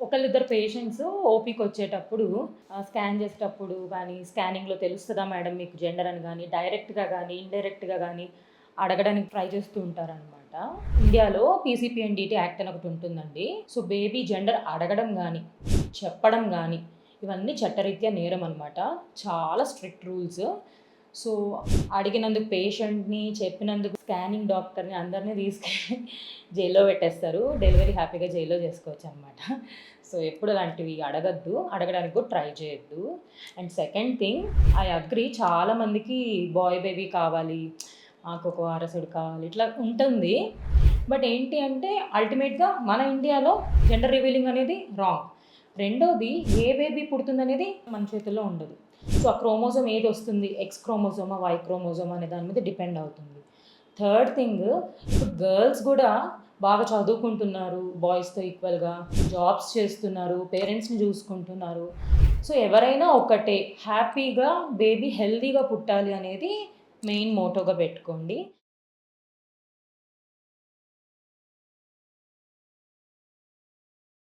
ఒకళ్ళిద్దరు పేషెంట్స్ ఓపీకి వచ్చేటప్పుడు స్కాన్ చేసేటప్పుడు కానీ, స్కానింగ్‌లో తెలుస్తదా మేడం మీకు జెండర్ అని గాని, డైరెక్ట్‌గా గాని, ఇండైరెక్ట్‌గా గాని అడగడానికి ట్రై చేస్తూ ఉంటారనమాట. ఇండియాలో పీసీపీఎన్‌డీటీ యాక్ట్ అని ఒకటి ఉంటుందండి. సో, బేబీ జెండర్ అడగడం గాని, చెప్పడం గాని ఇవన్నీ చట్టరీత్యా నేరం అనమాట. చాలా స్ట్రిక్ట్ రూల్స్. సో, అడిగినందుకు పేషెంట్‌ని, చెప్పినందుకు స్కానింగ్ డాక్టర్‌ని అందరిని తీసుకెళ్ళి జైల్లో పెట్టేస్తారు. డెలివరీ హ్యాపీగా జైల్లో చేసుకోవచ్చనమాట. సో, ఎప్పుడు అలాంటివి అడగొద్దు. అడగడానికి కూడా ట్రై చేయొద్దు. And second thing I agree చాలామందికి బాయ్ బేబీ కావాలి, మాకొక వారసుడు కావాలి ఇట్లా ఉంటుంది. బట్ ఏంటి అంటే అల్టిమేట్‌గా మన ఇండియాలో జెండర్ రివీలింగ్ అనేది రాంగ్. రెండోది ఏ బేబీ పుడుతుందనేది మన చేతుల్లో ఉండదు. సో, ఆ క్రోమోజోమ్ ఏదొస్తుంది ఎక్స్ క్రోమోజోమా, వై క్రోమోజోమా అనే దాని మీద డిపెండ్ అవుతుంది. థర్డ్ థింగ్ ఇప్పుడు గర్ల్స్ గూడా బాగా చదువుకుంటున్నారు. బాయ్స్‌తో ఈక్వల్‌గా జాబ్స్ చేస్తున్నారు. పేరెంట్స్‌ని చూసుకుంటున్నారు. సో, ఎవరైనా ఒకటే హ్యాపీగా బేబీ హెల్తీగా పుట్టాలి అనేది మెయిన్ మోటోగా పెట్టుకోండి.